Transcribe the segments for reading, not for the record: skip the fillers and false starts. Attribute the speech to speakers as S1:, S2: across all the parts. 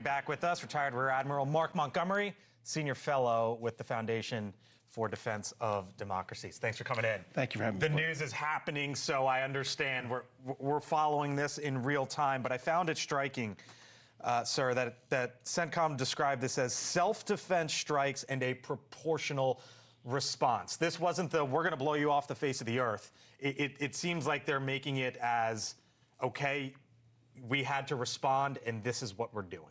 S1: Back with us, retired Rear Admiral Mark Montgomery, Senior Fellow with the Foundation for Defense of Democracies. Thanks for coming in.
S2: Thank you for having me.
S1: The news is happening, so I understand we're following this in real time, but I found it striking, sir, that CENTCOM described this as self-defense strikes and a proportional response. This wasn't the, we're going to blow you off the face of the earth. It seems like they're making it as, okay, we had to respond, and this is what we're doing.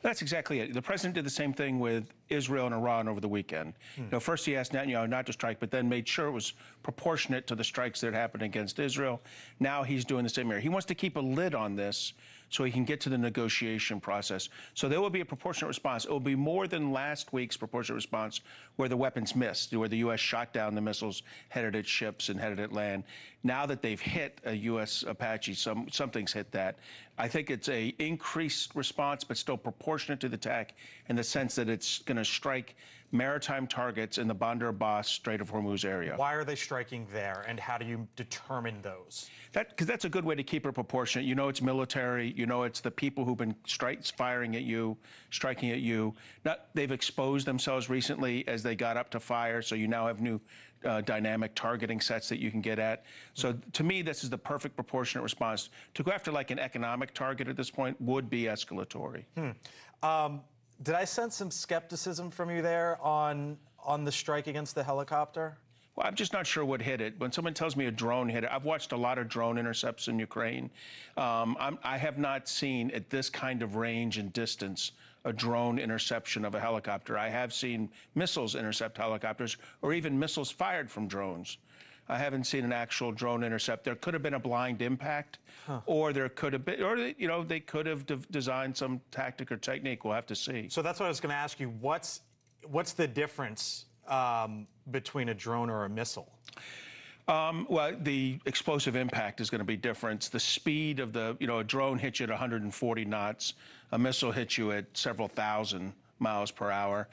S2: That's exactly it. The president did the same thing with Israel and Iran over the weekend. You know, first he asked Netanyahu not to strike, but then made sure it was proportionate to the strikes that happened against Israel. Now he's doing the same here. He wants to keep a lid on this so he can get to the negotiation process. So there will be a proportionate response. It will be more than last week's proportionate response where the weapons missed, where the U.S. shot down the missiles headed at ships and headed at land. Now that they've hit a U.S. Apache, something's hit that. I think it's a increased response, but still proportionate to the attack in the sense that it's going to strike maritime targets in the Bandar Abbas, Strait of Hormuz area.
S1: Why are they striking there, and how do you determine those?
S2: Because that's a good way to keep it proportionate. You know it's military. You know it's the people who've been firing at you, striking at you. They've exposed themselves recently as they got up to fire, so you now have new dynamic targeting sets that you can get at. So to me, this is the perfect proportionate response. To go after like an economic target at this point would be escalatory.
S1: Did I sense some skepticism from you there on the strike against the helicopter?
S2: Well, I'm just not sure what hit it. When someone tells me a drone hit it, I've watched a lot of drone intercepts in Ukraine. I have not seen at this kind of range and distance a drone interception of a helicopter. I have seen missiles intercept helicopters or even missiles fired from drones. I haven't seen an actual drone intercept. There could have been a blind impact, or there could have been, or you know, they could have designed some tactic or technique. We'll have to see.
S1: So that's what I was going to ask you. What's the difference between a drone or a missile?
S2: Well, the explosive impact is going to be different. The speed of the, you know, a drone hits you at 140 knots. A missile hits you at several thousand miles per hour.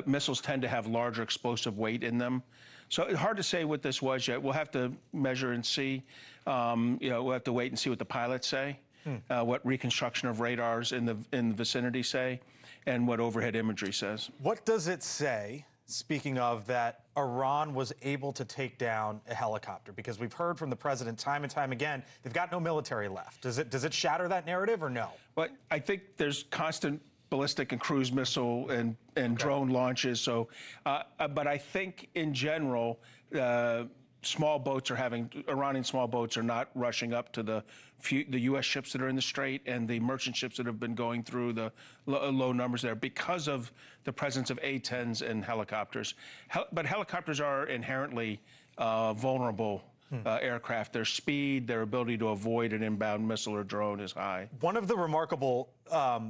S2: Missiles tend to have larger explosive weight in them. So it's hard to say what this was yet. We'll have to measure and see. You know, we'll have to wait and see what the pilots say, what reconstruction of radars in the vicinity say, and what overhead imagery says.
S1: What does it say, speaking of that, Iran was able to take down a helicopter? Because we've heard from the president time and time again, they've got no military left. Does it shatter that narrative or no?
S2: Well, I think there's constant ballistic and cruise missile and drone launches. So, but I think in general, small boats Iranian small boats are not rushing up to the U.S. ships that are in the strait and the merchant ships that have been going through the low numbers there because of the presence of A-10s and helicopters. But helicopters are inherently vulnerable aircraft. Their speed, their ability to avoid an inbound missile or drone is high.
S1: One of the remarkable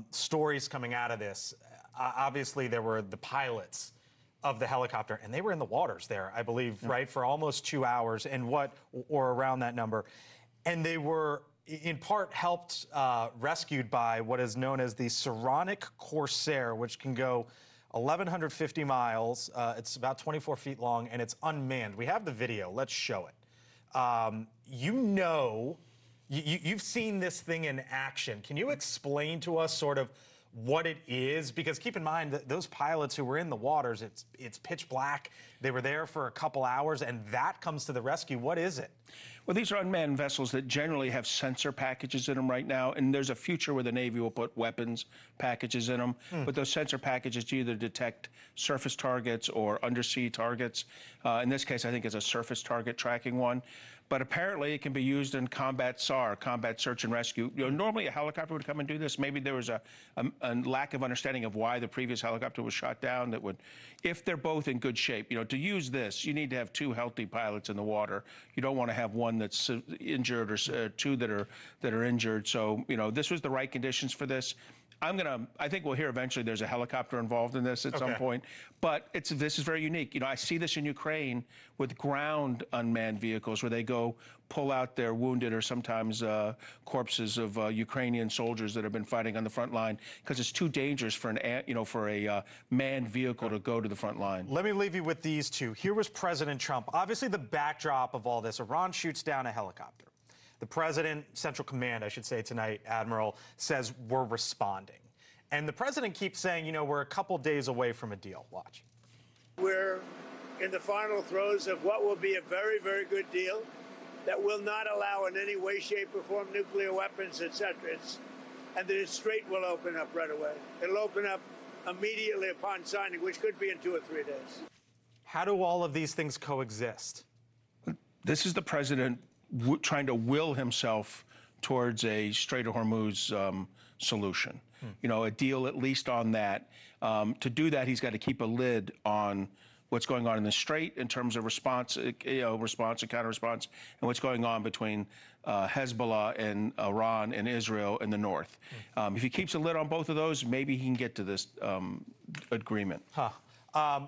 S1: stories coming out of this, obviously there were the pilots of the helicopter, and they were in the waters there, I believe, right, for almost 2 hours, and or around that number. And they were, in part, helped, rescued by what is known as the Saronic Corsair, which can go 1,150 miles. It's about 24 feet long, and it's unmanned. We have the video. Let's show it. You've seen this thing in action. Can you explain to us sort of what it is? Because keep in mind that those pilots who were in the waters, it's pitch black. They were there for a couple hours, and that comes to the rescue. What is it?
S2: Well, these are unmanned vessels that generally have sensor packages in them right now, and there's a future where the Navy will put weapons packages in them. But those sensor packages either detect surface targets or undersea targets. In this case, I think it's a surface target tracking one. But apparently it can be used in combat SAR, combat search and rescue. You know, normally a helicopter would come and do this. Maybe there was a lack of understanding of why the previous helicopter was shot down that would, if they're both in good shape, you know, to use this, you need to have two healthy pilots in the water. You don't want to have one that's injured or two that are injured. So, you know, this was the right conditions for this. I think we'll hear eventually there's a helicopter involved in this at some point, but this is very unique. You know, I see this in Ukraine with ground unmanned vehicles where they go pull out their wounded or sometimes corpses of Ukrainian soldiers that have been fighting on the front line because it's too dangerous for a manned vehicle to go to the front line.
S1: Let me leave you with these two. Here was President Trump. Obviously, the backdrop of all this, Iran shoots down a helicopter. The president, Central Command, I should say tonight, Admiral, says we're responding. And the president keeps saying, you know, we're a couple days away from a deal. Watch.
S3: We're in the final throes of what will be a very, very good deal that will not allow in any way, shape, or form nuclear weapons, etc. And the Strait will open up right away. It'll open up immediately upon signing, which could be in 2 or 3 days.
S1: How do all of these things coexist?
S2: This is the president trying to will himself towards a Strait of Hormuz solution. You know, a deal at least on that. To do that, he's got to keep a lid on what's going on in the Strait in terms of response, response and counter-response, and what's going on between Hezbollah and Iran and Israel in the north. If he keeps a lid on both of those, maybe he can get to this agreement.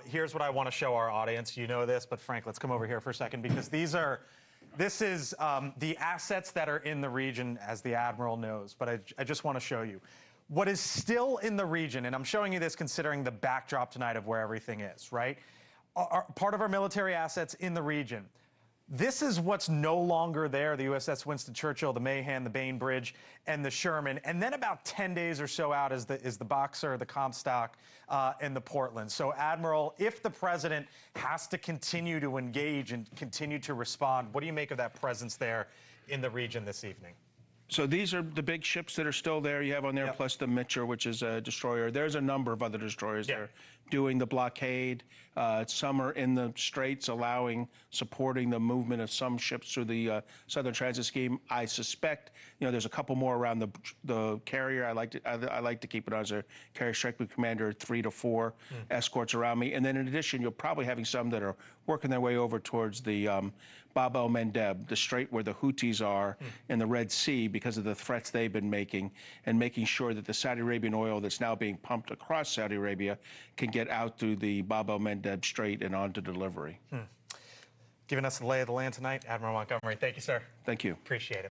S1: Here's what I want to show our audience. You know this, but Frank, let's come over here for a second, because this is the assets that are in the region, as the Admiral knows. But I just want to show you what is still in the region, and I'm showing you this considering the backdrop tonight of where everything is, right? Part of our military assets in the region. This is what's no longer there, the USS Winston Churchill, the Mahan, the Bainbridge, and the Sherman. And then about 10 days or so out is the Boxer, the Comstock, and the Portland. So, Admiral, if the president has to continue to engage and continue to respond, what do you make of that presence there in the region this evening?
S2: So these are the big ships that are still there. You have on there,
S1: Yep.
S2: plus the Mitcher, which is a destroyer. There's a number of other destroyers there doing the blockade. Some are in the straits, supporting the movement of some ships through the Southern Transit Scheme. I suspect, you know, there's a couple more around the carrier. I like to keep it as a carrier strike group commander, 3 to 4 escorts around me. And then in addition, you're probably having some that are working their way over towards the Bab el-Mandeb, the strait where the Houthis are in the Red Sea, because of the threats they've been making, and making sure that the Saudi Arabian oil that's now being pumped across Saudi Arabia can get out through the Bab el-Mandeb Strait and on to delivery.
S1: Giving us the lay of the land tonight, Admiral Montgomery. Thank you, sir.
S2: Thank you.
S1: Appreciate it.